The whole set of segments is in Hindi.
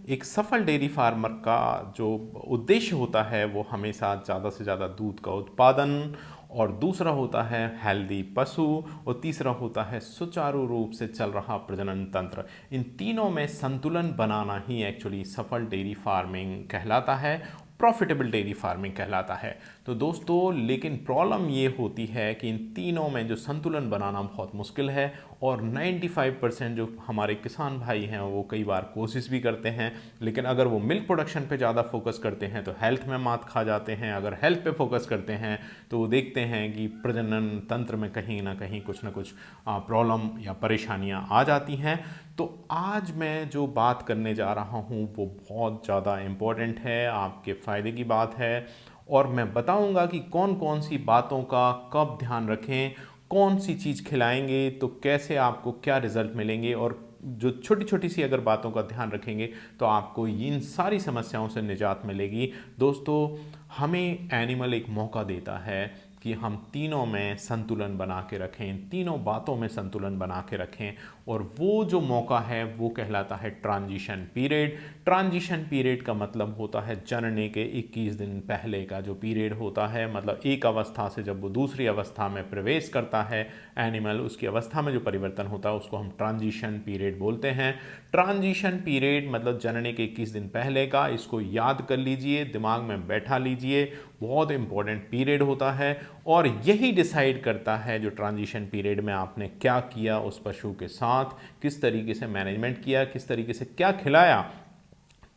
एक सफल डेयरी फार्मर का जो उद्देश्य होता है वो हमेशा ज़्यादा से ज़्यादा दूध का उत्पादन, और दूसरा होता है हेल्दी पशु, और तीसरा होता है सुचारू रूप से चल रहा प्रजनन तंत्र। इन तीनों में संतुलन बनाना ही एक्चुअली सफल डेयरी फार्मिंग कहलाता है, प्रॉफिटेबल डेयरी फार्मिंग कहलाता है। तो दोस्तों, लेकिन प्रॉब्लम ये होती है कि इन तीनों में जो संतुलन बनाना बहुत मुश्किल है, और 95% जो हमारे किसान भाई हैं वो कई बार कोशिश भी करते हैं, लेकिन अगर वो मिल्क प्रोडक्शन पे ज़्यादा फोकस करते हैं तो हेल्थ में मात खा जाते हैं। अगर हेल्थ पे फोकस करते हैं तो वो देखते हैं कि प्रजनन तंत्र में कहीं ना कहीं कुछ ना कुछ प्रॉब्लम या परेशानियां आ जाती हैं। तो आज मैं जो बात करने जा रहा हूँ वो बहुत ज़्यादा इम्पोर्टेंट है, आपके फ़ायदे की बात है, और मैं बताऊंगा कि कौन कौन सी बातों का कब ध्यान रखें, कौन सी चीज़ खिलाएंगे तो कैसे आपको क्या रिजल्ट मिलेंगे, और जो छोटी छोटी सी अगर बातों का ध्यान रखेंगे तो आपको इन सारी समस्याओं से निजात मिलेगी। दोस्तों, हमें एनिमल एक मौका देता है कि हम तीनों में संतुलन बना के रखें, तीनों बातों में संतुलन बना के रखें, और वो जो मौका है वो कहलाता है ट्रांजिशन पीरियड। ट्रांजिशन पीरियड का मतलब होता है जनने के 21 दिन पहले का जो पीरियड होता है, मतलब एक अवस्था से जब वो दूसरी अवस्था में प्रवेश करता है एनिमल, उसकी अवस्था में जो परिवर्तन होता है उसको हम ट्रांजिशन पीरियड बोलते हैं। ट्रांजिशन पीरियड मतलब जनने के 21 दिन पहले का, इसको याद कर लीजिए, दिमाग में बैठा लीजिए, बहुत इंपॉर्टेंट पीरियड होता है, और यही डिसाइड करता है जो ट्रांजिशन पीरियड में आपने क्या किया उस पशु के साथ, किस तरीके से मैनेजमेंट किया, किस तरीके से क्या खिलाया,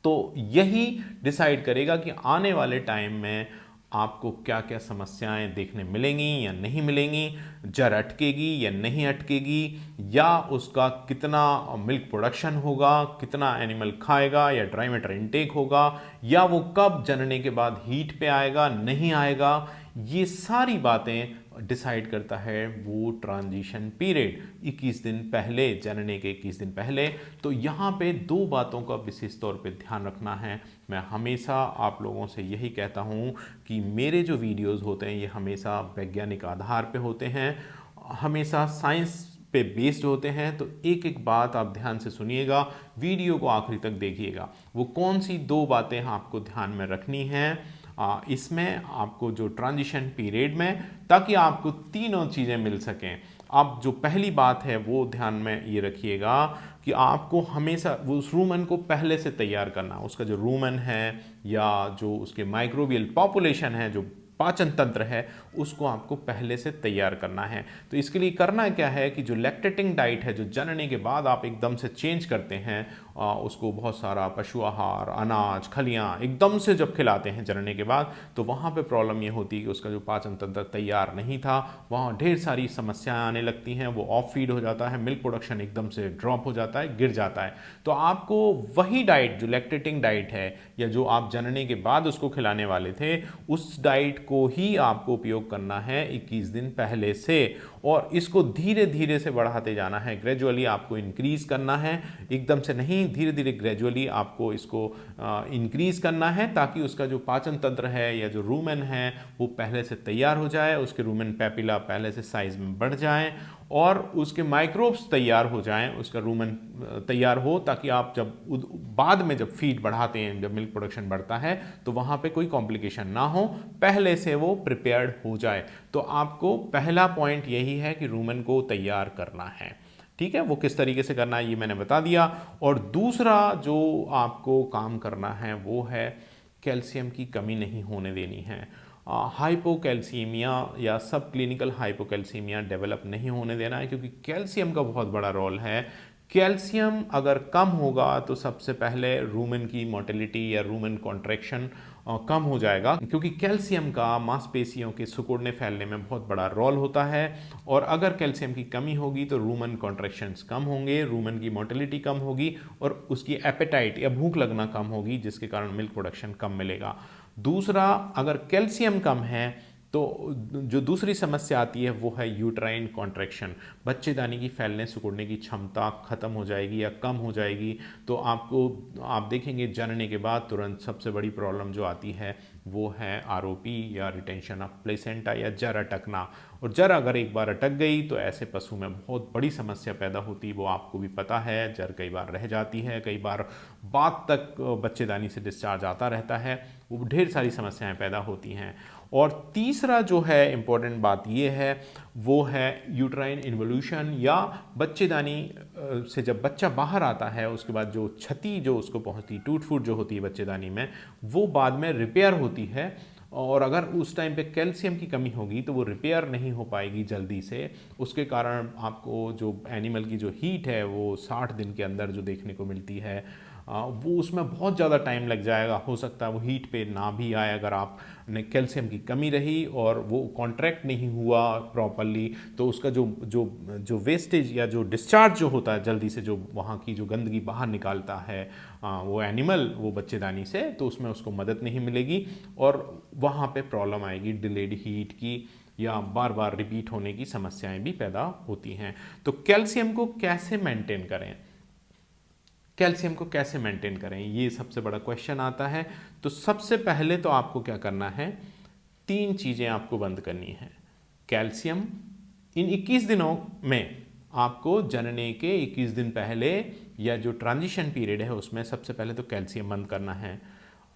तो यही डिसाइड करेगा कि आने वाले टाइम में आपको क्या क्या समस्याएं देखने मिलेंगी या नहीं मिलेंगी, जर अटकेगी या नहीं अटकेगी, या उसका कितना मिल्क प्रोडक्शन होगा, कितना एनिमल खाएगा या ड्राई मैटर इनटेक होगा, या वो कब जनने के बाद हीट पे आएगा नहीं आएगा। ये सारी बातें डिसाइड करता है वो ट्रांजिशन पीरियड 21 दिन पहले, जनने के 21 दिन पहले। तो यहाँ पे दो बातों का विशेष तौर पे ध्यान रखना है। मैं हमेशा आप लोगों से यही कहता हूँ कि मेरे जो वीडियोस होते हैं ये हमेशा वैज्ञानिक आधार पे होते हैं, हमेशा साइंस पे बेस्ड होते हैं। तो एक एक बात आप ध्यान से सुनिएगा, वीडियो को आखिरी तक देखिएगा। वो कौन सी दो बातें आपको ध्यान में रखनी हैं इसमें आपको जो ट्रांजिशन पीरियड में, ताकि आपको तीनों चीज़ें मिल सकें। अब जो पहली बात है वो ध्यान में ये रखिएगा कि आपको हमेशा वो उस रूमन को पहले से तैयार करना, उसका जो रूमन है या जो उसके माइक्रोबियल पॉपुलेशन है, जो पाचन तंत्र है, उसको आपको पहले से तैयार करना है। तो इसके लिए करना क्या है कि जो लैक्टेटिंग डाइट है, जो जनने के बाद आप एकदम से चेंज करते हैं, उसको बहुत सारा पशु आहार, अनाज, खलियाँ एकदम से जब खिलाते हैं जनने के बाद, तो वहाँ पे प्रॉब्लम ये होती है कि उसका जो पाचन तंत्र तैयार नहीं था, वहाँ ढेर सारी समस्याएं आने लगती हैं, वो ऑफ फीड हो जाता है, मिल्क प्रोडक्शन एकदम से ड्रॉप हो जाता है, गिर जाता है। तो आपको वही डाइट जो लैक्टेटिंग डाइट है या जो आप जनने के बाद उसको खिलाने वाले थे, उस डाइट को ही आपको उपयोग करना है 21 दिन पहले से, और इसको धीरे धीरे से बढ़ाते जाना है, ग्रेजुअली आपको इंक्रीज करना है, एकदम से नहीं, धीरे धीरे ग्रेजुअली आपको इसको इंक्रीज करना है, ताकि उसका जो पाचन तंत्र है या जो रूमेन है वो पहले से तैयार हो जाए, उसके रूमेन पैपिला पहले से साइज में बढ़ जाएं, और उसके माइक्रोब्स तैयार हो जाएं, उसका रूमेन तैयार हो, ताकि आप जब बाद में जब फीड बढ़ाते हैं, जब मिल्क प्रोडक्शन बढ़ता है, तो वहाँ पे कोई कॉम्प्लिकेशन ना हो, पहले से वो प्रिपेयर्ड हो जाए। तो आपको पहला पॉइंट यही है कि रूमेन को तैयार करना है। ठीक है, वो किस तरीके से करना है ये मैंने बता दिया। और दूसरा जो आपको काम करना है वो है कैल्शियम की कमी नहीं होने देनी है। हाइपोकैल्सीमिया या सब क्लिनिकल हाइपोकैल्सीमिया डेवलप नहीं होने देना है, क्योंकि कैल्शियम का बहुत बड़ा रोल है। कैल्शियम अगर कम होगा तो सबसे पहले रूमेन की मोटिलिटी या रूमेन कॉन्ट्रैक्शन कम हो जाएगा, क्योंकि कैल्शियम का मांसपेशियों के सिकुड़ने फैलने में बहुत बड़ा रोल होता है। और अगर कैल्शियम की कमी होगी तो रूमेन कॉन्ट्रैक्शंस कम होंगे, रूमेन की मोटिलिटी कम होगी, और उसकी एपेटाइट या भूख लगना कम होगी, जिसके कारण मिल्क प्रोडक्शन कम मिलेगा। दूसरा, अगर कैल्शियम कम है तो जो दूसरी समस्या आती है वो है यूट्राइन कॉन्ट्रैक्शन, बच्चेदानी की फैलने सिकुड़ने की क्षमता खत्म हो जाएगी या कम हो जाएगी। तो आप देखेंगे जनने के बाद तुरंत सबसे बड़ी प्रॉब्लम जो आती है वो है आरओपी या रिटेंशन ऑफ प्लेसेंटा या जर अटकना। और जर अगर एक बार अटक गई तो ऐसे पशु में बहुत बड़ी समस्या पैदा होती, वो आपको भी पता है। जर कई बार रह जाती है, कई बार बाद तक बच्चेदानी से डिस्चार्ज आता रहता है, वो ढेर सारी समस्याएं पैदा होती हैं। और तीसरा जो है इम्पॉर्टेंट बात ये है वो है यूट्राइन इन्वोल्यूशन, या बच्चेदानी से जब बच्चा बाहर आता है उसके बाद जो क्षति जो उसको पहुंचती, टूट फूट जो होती है बच्चेदानी में, वो बाद में रिपेयर होती है। और अगर उस टाइम पे कैल्शियम की कमी होगी तो वो रिपेयर नहीं हो पाएगी जल्दी से। उसके कारण आपको जो एनिमल की जो हीट है वो 60 दिन के अंदर जो देखने को मिलती है, वो उसमें बहुत ज़्यादा टाइम लग जाएगा। हो सकता है वो हीट पे ना भी आए अगर आपने कैल्शियम की कमी रही और वो कॉन्ट्रैक्ट नहीं हुआ प्रॉपरली, तो उसका जो जो जो वेस्टेज या जो डिस्चार्ज जो होता है जल्दी से, जो वहाँ की जो गंदगी बाहर निकालता है वो एनिमल वो बच्चेदानी से, तो उसमें उसको मदद नहीं मिलेगी और वहाँ पे प्रॉब्लम आएगी डिलेड हीट की, या बार बार रिपीट होने की समस्याएं भी पैदा होती हैं। तो कैल्शियम को कैसे मेंटेन करें, कैल्शियम को कैसे मेंटेन करें, ये सबसे बड़ा क्वेश्चन आता है। तो सबसे पहले तो आपको क्या करना है, 3 चीज़ें आपको बंद करनी है। कैल्शियम इन 21 दिनों में आपको जनने के 21 दिन पहले या जो ट्रांजिशन पीरियड है उसमें सबसे पहले तो कैल्शियम बंद करना है।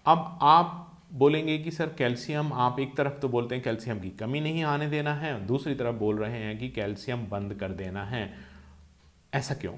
अब आप बोलेंगे कि सर कैल्शियम, आप एक तरफ तो बोलते हैं कैल्शियम की कमी नहीं आने देना है, दूसरी तरफ बोल रहे हैं कि कैल्शियम बंद कर देना है। ऐसा क्यों?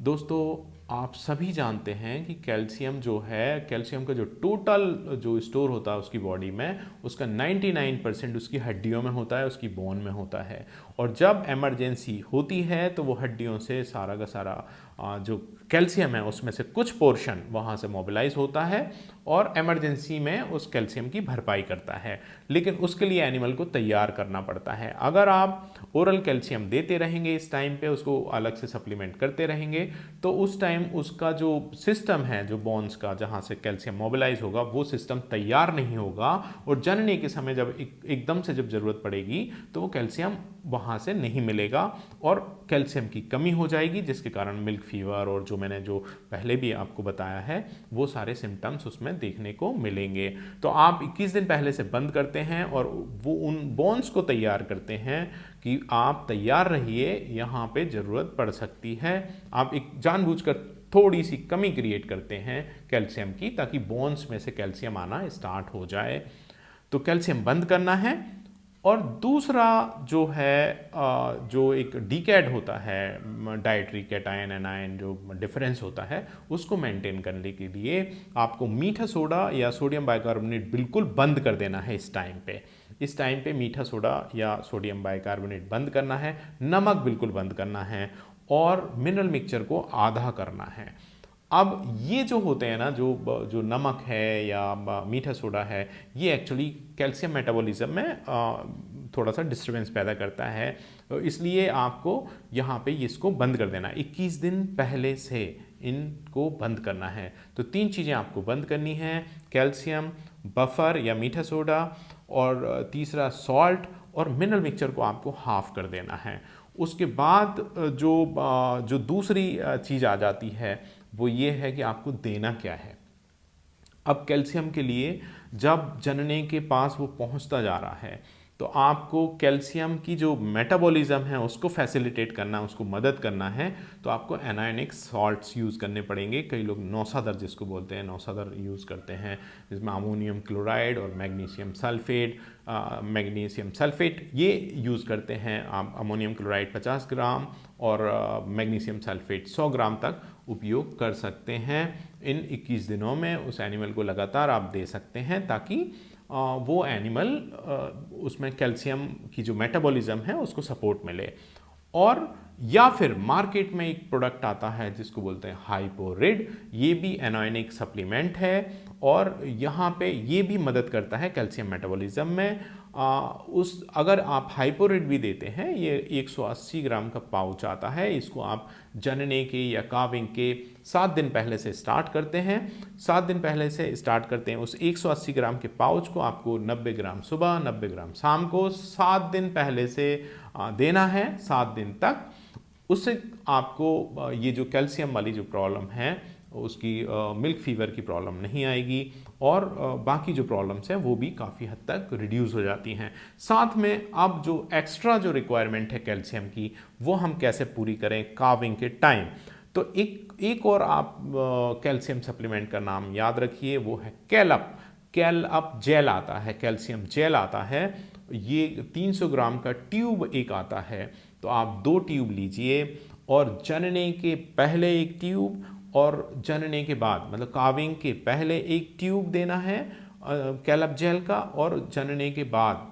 दोस्तों, आप सभी जानते हैं कि कैल्शियम जो है, कैल्शियम का जो टोटल जो स्टोर होता है उसकी बॉडी में, उसका 99% उसकी हड्डियों में होता है, उसकी बोन में होता है। और जब इमरजेंसी होती है तो वो हड्डियों से सारा का सारा जो कैल्शियम है उसमें से कुछ पोर्शन वहाँ से मोबिलाइज होता है और इमरजेंसी में उस कैल्शियम की भरपाई करता है। लेकिन उसके लिए एनिमल को तैयार करना पड़ता है। अगर आप ओरल कैल्शियम देते रहेंगे इस टाइम पे, उसको अलग से सप्लीमेंट करते रहेंगे, तो उस टाइम उसका जो सिस्टम है, जो बोन्स का जहाँ से कैल्शियम मोबिलाइज होगा, वो सिस्टम तैयार नहीं होगा और जनने के समय जब एकदम से जब ज़रूरत पड़ेगी तो वो कैल्शियम वहाँ से नहीं मिलेगा और कैल्शियम की कमी हो जाएगी, जिसके कारण मिल्क फीवर और जो मैंने जो पहले भी आपको बताया है वो सारे सिम्टम्स उसमें देखने को मिलेंगे। तो आप 21 दिन पहले से बंद करते हैं और वो उन बोन्स को तैयार करते हैं कि आप तैयार रहिए, यहाँ पे ज़रूरत पड़ सकती है। आप एक जानबूझकर थोड़ी सी कमी क्रिएट करते हैं कैल्शियम की, ताकि बोन्स में से कैल्शियम आना स्टार्ट हो जाए। तो कैल्शियम बंद करना है। और दूसरा जो है, जो एक डीकैड होता है, डाइटरी कैटायन एनायन जो डिफरेंस होता है, उसको मेंटेन करने के लिए आपको मीठा सोडा या सोडियम बाइकार्बोनेट बिल्कुल बंद कर देना है। इस टाइम पे मीठा सोडा या सोडियम बाइकार्बोनेट बंद करना है, नमक बिल्कुल बंद करना है और मिनरल मिक्सचर को आधा करना है। अब ये जो होते हैं ना, जो नमक है या मीठा सोडा है, ये एक्चुअली कैल्शियम मेटाबॉलिज्म में थोड़ा सा डिस्टर्बेंस पैदा करता है, इसलिए आपको यहाँ पे इसको बंद कर देना है। 21 दिन पहले से इनको बंद करना है। तो 3 चीज़ें आपको बंद करनी है, कैल्शियम, बफर या मीठा सोडा, और तीसरा सॉल्ट, और मिनरल मिक्सचर को आपको हाफ कर देना है। उसके बाद जो दूसरी चीज़ आ जाती है वो ये है कि आपको देना क्या है। अब कैल्शियम के लिए जब जनने के पास वो पहुंचता जा रहा है तो आपको कैल्शियम की जो मेटाबॉलिज्म है उसको फैसिलिटेट करना, उसको मदद करना है, तो आपको एनायनिक सॉल्ट्स यूज़ करने पड़ेंगे। कई लोग नौसादर जिसको बोलते हैं, नौसादर यूज़ करते हैं, जिसमें अमोनियम क्लोराइड और मैग्नीशियम सल्फेट ये यूज़ करते हैं। आप अमोनियम क्लोराइड 50 ग्राम और मैग्नीशियम सल्फेट 100 ग्राम तक उपयोग कर सकते हैं। इन 21 दिनों में उस एनिमल को लगातार आप दे सकते हैं, ताकि वो एनिमल उसमें कैल्शियम की जो मेटाबॉलिज्म है उसको सपोर्ट मिले। और या फिर मार्केट में एक प्रोडक्ट आता है जिसको बोलते हैं हाइपोरिड, ये भी एनायनिक सप्लीमेंट है और यहाँ पे ये भी मदद करता है कैल्शियम मेटाबॉलिज्म में। अगर आप हाइपोरिड भी देते हैं, ये 180 ग्राम का पाउच आता है, इसको आप जनने के या काविंग के 7 दिन पहले से स्टार्ट करते हैं। 7 दिन पहले से स्टार्ट करते हैं, उस 180 ग्राम के पाउच को आपको 90 ग्राम सुबह 90 ग्राम शाम को 7 दिन पहले से देना है, 7 दिन तक। उससे आपको ये जो कैल्शियम वाली जो प्रॉब्लम है उसकी मिल्क फीवर की प्रॉब्लम नहीं आएगी और बाकी जो प्रॉब्लम्स हैं वो भी काफ़ी हद तक रिड्यूस हो जाती हैं। साथ में अब जो एक्स्ट्रा जो रिक्वायरमेंट है कैल्शियम की, वो हम कैसे पूरी करें काविंग के टाइम। तो एक और आप कैल्शियम सप्लीमेंट का नाम याद रखिए, वो है कैलअप। कैलअप जेल आता है, कैल्शियम जेल आता है, ये 300 ग्राम का ट्यूब एक आता है। तो आप 2 ट्यूब लीजिए और जनने के पहले एक ट्यूब और जनने के बाद, मतलब काविंग के पहले एक ट्यूब देना है कैलअप जेल का, और जनने के बाद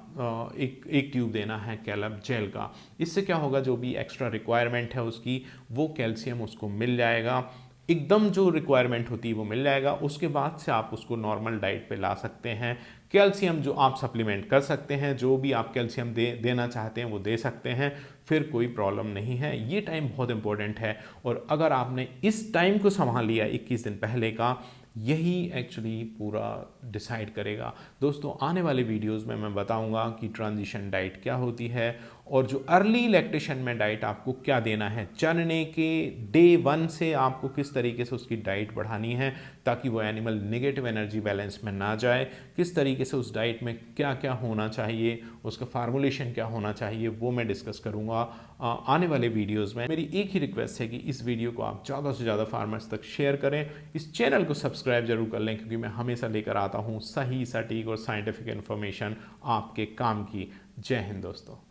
एक ट्यूब देना है कैलअप जेल का। इससे क्या होगा, जो भी एक्स्ट्रा रिक्वायरमेंट है उसकी, वो कैल्शियम उसको मिल जाएगा, एकदम जो रिक्वायरमेंट होती है वो मिल जाएगा। उसके बाद से आप उसको नॉर्मल डाइट पे ला सकते हैं। कैल्शियम जो आप सप्लीमेंट कर सकते हैं, जो भी आप कैल्शियम देना चाहते हैं वो दे सकते हैं, फिर कोई प्रॉब्लम नहीं है। ये टाइम बहुत इंपॉर्टेंट है और अगर आपने इस टाइम को संभाल लिया 21 दिन पहले का, यही एक्चुअली पूरा डिसाइड करेगा। दोस्तों आने वाले वीडियोस में मैं बताऊंगा कि ट्रांजिशन डाइट क्या होती है और जो अर्ली लैक्टेशन में डाइट आपको क्या देना है, जनने के डे 1 से आपको किस तरीके से उसकी डाइट बढ़ानी है ताकि वो एनिमल नेगेटिव एनर्जी बैलेंस में ना जाए, किस तरीके से उस डाइट में क्या क्या होना चाहिए, उसका फार्मूलेशन क्या होना चाहिए, वो मैं डिस्कस करूँगा आने वाले वीडियोज़ में। मेरी एक ही रिक्वेस्ट है कि इस वीडियो को आप ज़्यादा से ज़्यादा फार्मर्स तक शेयर करें, इस चैनल को सब्सक्राइब जरूर कर लें, क्योंकि मैं हमेशा लेकर आता हूँ सही, सटीक और साइंटिफिक इन्फॉर्मेशन आपके काम की। जय हिंद दोस्तों।